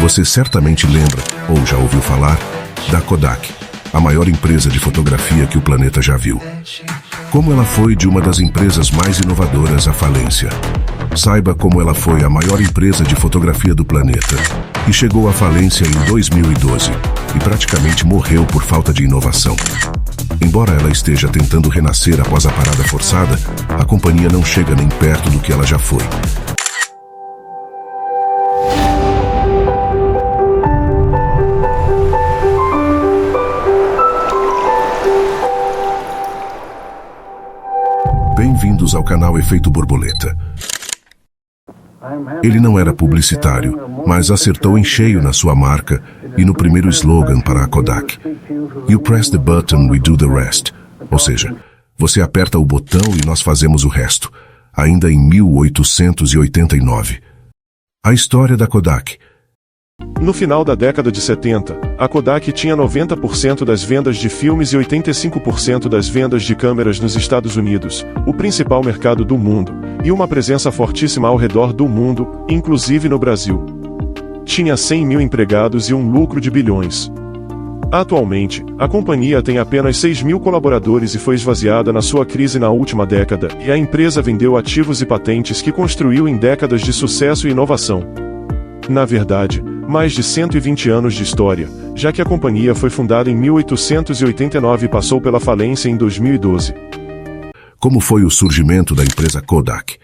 Você certamente lembra, ou já ouviu falar, da Kodak, a maior empresa de fotografia que o planeta já viu. Como ela foi de uma das empresas mais inovadoras à falência. Saiba como ela foi a maior empresa de fotografia do planeta e chegou à falência em 2012 e praticamente morreu por falta de inovação. Embora ela esteja tentando renascer após a parada forçada, a companhia não chega nem perto do que ela já foi. Bem-vindos ao canal Efeito Borboleta. Ele não era publicitário, mas acertou em cheio na sua marca e no primeiro slogan para a Kodak. You press the button, we do the rest. Ou seja, você aperta o botão e nós fazemos o resto. Ainda em 1889. A história da Kodak. No final da década de 70, a Kodak tinha 90% das vendas de filmes e 85% das vendas de câmeras nos Estados Unidos, o principal mercado do mundo, e uma presença fortíssima ao redor do mundo, inclusive no Brasil. Tinha 100 mil empregados e um lucro de bilhões. Atualmente, a companhia tem apenas 6 mil colaboradores e foi esvaziada na sua crise na última década, e a empresa vendeu ativos e patentes que construiu em décadas de sucesso e inovação. Na verdade, mais de 120 anos de história, já que a companhia foi fundada em 1889 e passou pela falência em 2012. Como foi o surgimento da empresa Kodak?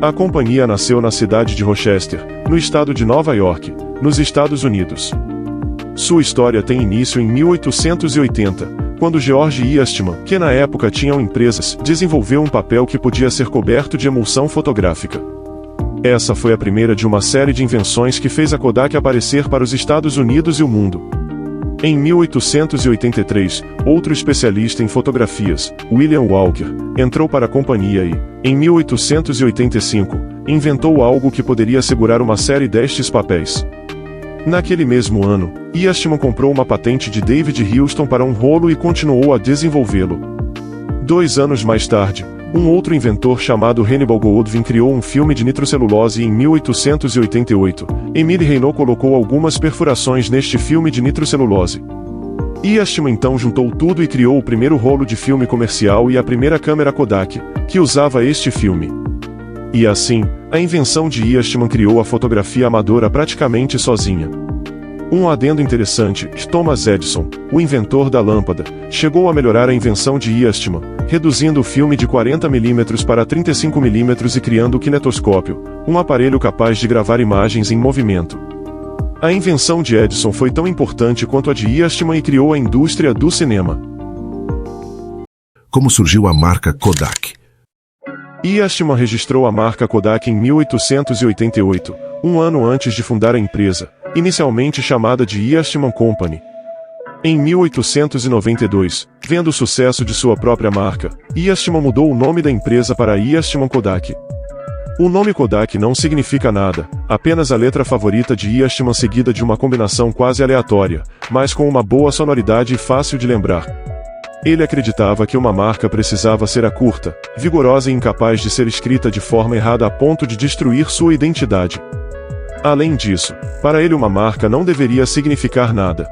A companhia nasceu na cidade de Rochester, no estado de Nova York, nos Estados Unidos. Sua história tem início em 1880, quando George Eastman, que na época tinha empresas, desenvolveu um papel que podia ser coberto de emulsão fotográfica. Essa foi a primeira de uma série de invenções que fez a Kodak aparecer para os Estados Unidos e o mundo. Em 1883, outro especialista em fotografias, William Walker, entrou para a companhia e, em 1885, inventou algo que poderia segurar uma série destes papéis. Naquele mesmo ano, Eastman comprou uma patente de David Houston para um rolo e continuou a desenvolvê-lo. 2 anos mais tarde, um outro inventor chamado Hannibal Goldwyn criou um filme de nitrocelulose e em 1888, Emile Reynaud colocou algumas perfurações neste filme de nitrocelulose. Eastman então juntou tudo e criou o primeiro rolo de filme comercial e a primeira câmera Kodak, que usava este filme. E assim, a invenção de Eastman criou a fotografia amadora praticamente sozinha. Um adendo interessante, Thomas Edison, o inventor da lâmpada, chegou a melhorar a invenção de Eastman, reduzindo o filme de 40 mm para 35 mm e criando o kinetoscópio, um aparelho capaz de gravar imagens em movimento. A invenção de Edison foi tão importante quanto a de Eastman e criou a indústria do cinema. Como surgiu a marca Kodak? Eastman registrou a marca Kodak em 1888, um ano antes de fundar a empresa, inicialmente chamada de Eastman Company. Em 1892, vendo o sucesso de sua própria marca, Eastman mudou o nome da empresa para Eastman Kodak. O nome Kodak não significa nada, apenas a letra favorita de Eastman seguida de uma combinação quase aleatória, mas com uma boa sonoridade e fácil de lembrar. Ele acreditava que uma marca precisava ser curta, vigorosa e incapaz de ser escrita de forma errada a ponto de destruir sua identidade. Além disso, para ele uma marca não deveria significar nada.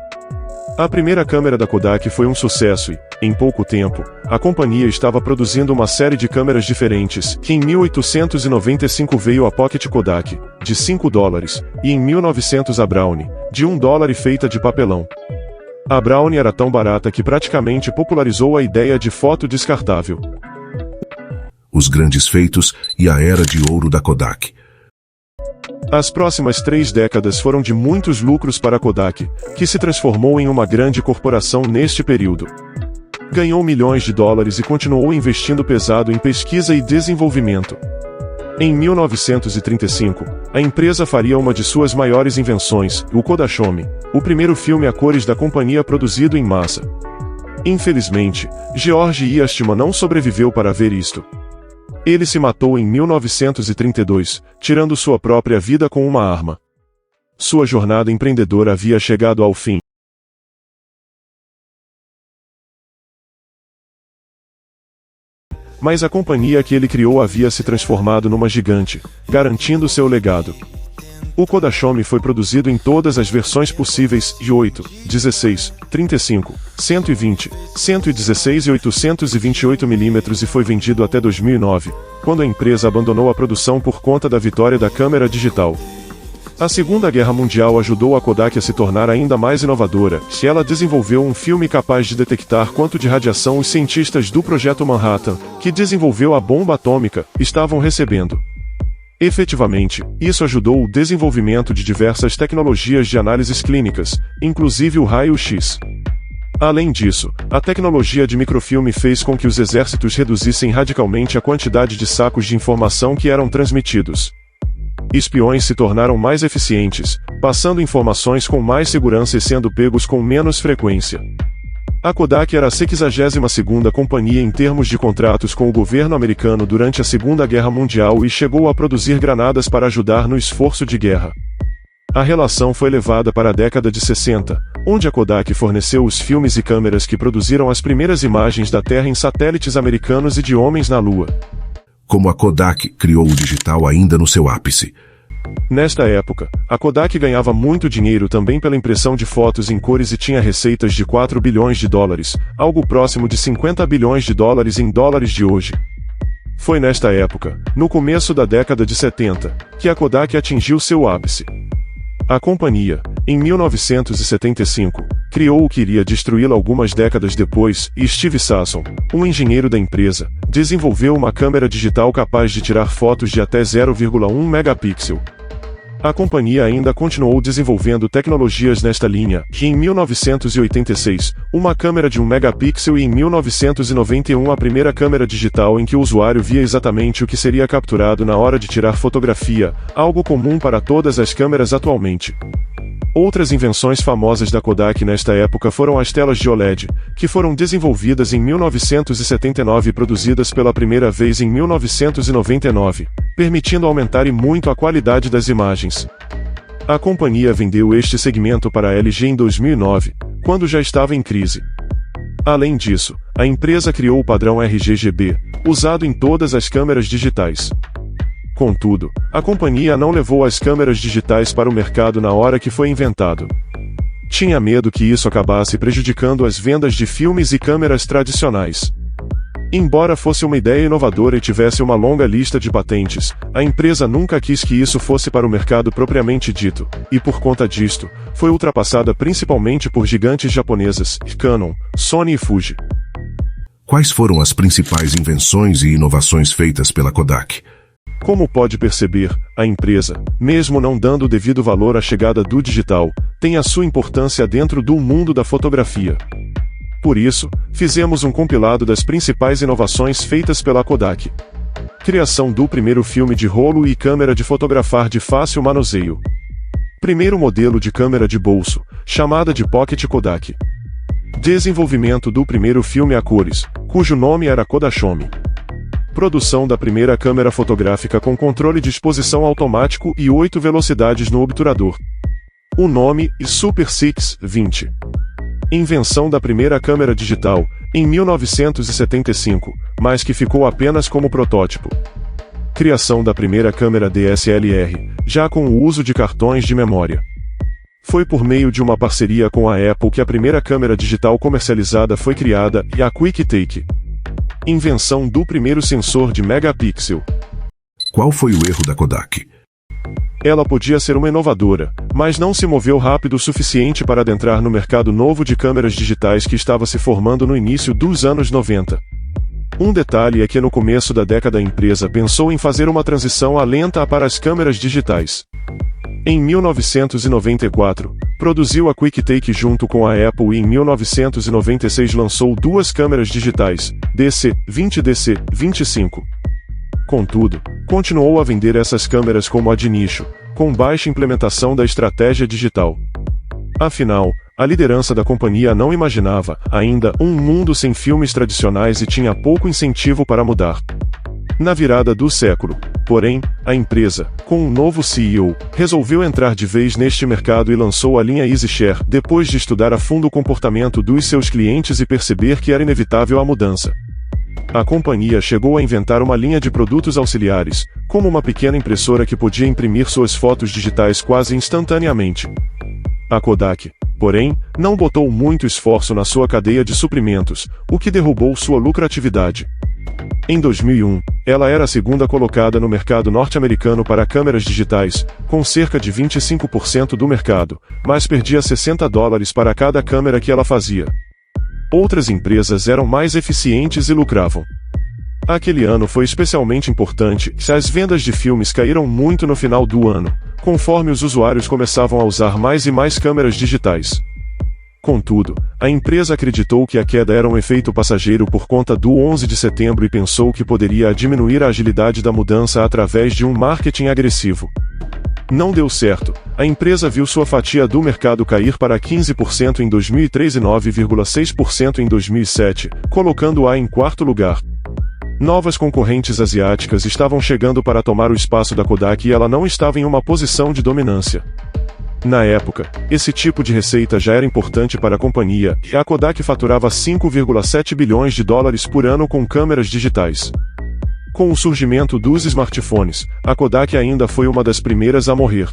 A primeira câmera da Kodak foi um sucesso e, em pouco tempo, a companhia estava produzindo uma série de câmeras diferentes, que em 1895 veio a Pocket Kodak, de $5, e em 1900 a Brownie, de $1 e feita de papelão. A Brownie era tão barata que praticamente popularizou a ideia de foto descartável. Os grandes feitos e a era de ouro da Kodak. As próximas 3 décadas foram de muitos lucros para a Kodak, que se transformou em uma grande corporação neste período. Ganhou milhões de dólares e continuou investindo pesado em pesquisa e desenvolvimento. Em 1935, a empresa faria uma de suas maiores invenções, o Kodachome, o primeiro filme a cores da companhia produzido em massa. Infelizmente, George Eastman não sobreviveu para ver isto. Ele se matou em 1932, tirando sua própria vida com uma arma. Sua jornada empreendedora havia chegado ao fim. Mas a companhia que ele criou havia se transformado numa gigante, garantindo seu legado. O Kodachome foi produzido em todas as versões possíveis de 8, 16, 35, 120, 116 e 828 mm e foi vendido até 2009, quando a empresa abandonou a produção por conta da vitória da câmera digital. A Segunda Guerra Mundial ajudou a Kodak a se tornar ainda mais inovadora, e ela desenvolveu um filme capaz de detectar quanto de radiação os cientistas do Projeto Manhattan, que desenvolveu a bomba atômica, estavam recebendo. Efetivamente, isso ajudou o desenvolvimento de diversas tecnologias de análises clínicas, inclusive o raio-x. Além disso, a tecnologia de microfilme fez com que os exércitos reduzissem radicalmente a quantidade de sacos de informação que eram transmitidos. Espiões se tornaram mais eficientes, passando informações com mais segurança e sendo pegos com menos frequência. A Kodak era a 62ª companhia em termos de contratos com o governo americano durante a Segunda Guerra Mundial e chegou a produzir granadas para ajudar no esforço de guerra. A relação foi levada para a década de 60, onde a Kodak forneceu os filmes e câmeras que produziram as primeiras imagens da Terra em satélites americanos e de homens na Lua. Como a Kodak criou o digital ainda no seu ápice. Nesta época, a Kodak ganhava muito dinheiro também pela impressão de fotos em cores e tinha receitas de 4 bilhões de dólares, algo próximo de 50 bilhões de dólares em dólares de hoje. Foi nesta época, no começo da década de 70, que a Kodak atingiu seu ápice. A companhia, em 1975, criou o que iria destruí-la algumas décadas depois, e Steve Sasson, um engenheiro da empresa, desenvolveu uma câmera digital capaz de tirar fotos de até 0,1 megapixel. A companhia ainda continuou desenvolvendo tecnologias nesta linha, e em 1986, uma câmera de 1 megapixel e em 1991 a primeira câmera digital em que o usuário via exatamente o que seria capturado na hora de tirar fotografia, algo comum para todas as câmeras atualmente. Outras invenções famosas da Kodak nesta época foram as telas de OLED, que foram desenvolvidas em 1979 e produzidas pela primeira vez em 1999, permitindo aumentar e muito a qualidade das imagens. A companhia vendeu este segmento para a LG em 2009, quando já estava em crise. Além disso, a empresa criou o padrão RGB, usado em todas as câmeras digitais. Contudo, a companhia não levou as câmeras digitais para o mercado na hora que foi inventado. Tinha medo que isso acabasse prejudicando as vendas de filmes e câmeras tradicionais. Embora fosse uma ideia inovadora e tivesse uma longa lista de patentes, a empresa nunca quis que isso fosse para o mercado propriamente dito, e por conta disto, foi ultrapassada principalmente por gigantes japonesas, Canon, Sony e Fuji. Quais foram as principais invenções e inovações feitas pela Kodak? Como pode perceber, a empresa, mesmo não dando o devido valor à chegada do digital, tem a sua importância dentro do mundo da fotografia. Por isso, fizemos um compilado das principais inovações feitas pela Kodak. Criação do primeiro filme de rolo e câmera de fotografar de fácil manuseio. Primeiro modelo de câmera de bolso, chamada de Pocket Kodak. Desenvolvimento do primeiro filme a cores, cujo nome era Kodachome. Produção da primeira câmera fotográfica com controle de exposição automático e 8 velocidades no obturador. O nome, Super 620. Invenção da primeira câmera digital, em 1975, mas que ficou apenas como protótipo. Criação da primeira câmera DSLR, já com o uso de cartões de memória. Foi por meio de uma parceria com a Apple que a primeira câmera digital comercializada foi criada, e a QuickTake. Invenção do primeiro sensor de megapixel. Qual foi o erro da Kodak? Ela podia ser uma inovadora, mas não se moveu rápido o suficiente para adentrar no mercado novo de câmeras digitais que estava se formando no início dos anos 90. Um detalhe é que no começo da década a empresa pensou em fazer uma transição lenta para as câmeras digitais. Em 1994, produziu a QuickTake junto com a Apple e em 1996 lançou duas câmeras digitais, DC-20 e DC-25. Contudo, continuou a vender essas câmeras como a de nicho, com baixa implementação da estratégia digital. Afinal, a liderança da companhia não imaginava, ainda, um mundo sem filmes tradicionais e tinha pouco incentivo para mudar. Na virada do século, porém, a empresa, com um novo CEO, resolveu entrar de vez neste mercado e lançou a linha EasyShare, depois de estudar a fundo o comportamento dos seus clientes e perceber que era inevitável a mudança. A companhia chegou a inventar uma linha de produtos auxiliares, como uma pequena impressora que podia imprimir suas fotos digitais quase instantaneamente. A Kodak, porém, não botou muito esforço na sua cadeia de suprimentos, o que derrubou sua lucratividade. Em 2001, ela era a segunda colocada no mercado norte-americano para câmeras digitais, com cerca de 25% do mercado, mas perdia $60 para cada câmera que ela fazia. Outras empresas eram mais eficientes e lucravam. Aquele ano foi especialmente importante, as vendas de filmes caíram muito no final do ano, conforme os usuários começavam a usar mais e mais câmeras digitais. Contudo, a empresa acreditou que a queda era um efeito passageiro por conta do 11 de setembro e pensou que poderia diminuir a agilidade da mudança através de um marketing agressivo. Não deu certo. A empresa viu sua fatia do mercado cair para 15% em 2003 e 9,6% em 2007, colocando-a em quarto lugar. Novas concorrentes asiáticas estavam chegando para tomar o espaço da Kodak e ela não estava em uma posição de dominância. Na época, esse tipo de receita já era importante para a companhia, e a Kodak faturava $5,7 bilhões por ano com câmeras digitais. Com o surgimento dos smartphones, a Kodak ainda foi uma das primeiras a morrer.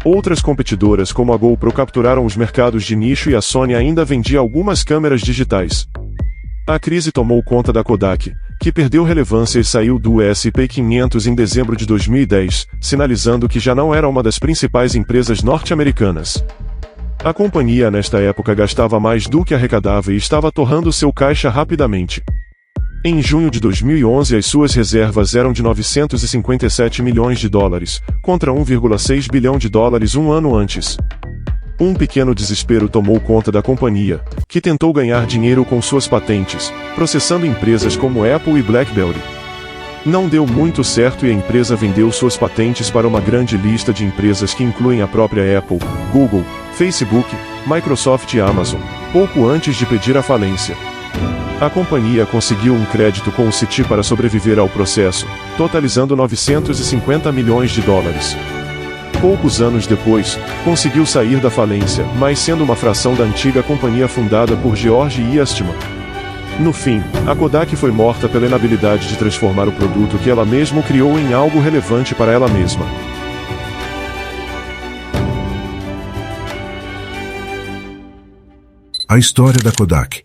Outras competidoras como a GoPro capturaram os mercados de nicho e a Sony ainda vendia algumas câmeras digitais. A crise tomou conta da Kodak, que perdeu relevância e saiu do S&P 500 em dezembro de 2010, sinalizando que já não era uma das principais empresas norte-americanas. A companhia nesta época gastava mais do que arrecadava e estava torrando seu caixa rapidamente. Em junho de 2011 as suas reservas eram de $957 milhões, contra $1,6 bilhão um ano antes. Um pequeno desespero tomou conta da companhia, que tentou ganhar dinheiro com suas patentes, processando empresas como Apple e BlackBerry. Não deu muito certo e a empresa vendeu suas patentes para uma grande lista de empresas que incluem a própria Apple, Google, Facebook, Microsoft e Amazon, pouco antes de pedir a falência. A companhia conseguiu um crédito com o Citi para sobreviver ao processo, totalizando $950 milhões. Poucos anos depois, conseguiu sair da falência, mas sendo uma fração da antiga companhia fundada por George Eastman. No fim, a Kodak foi morta pela inabilidade de transformar o produto que ela mesma criou em algo relevante para ela mesma. A história da Kodak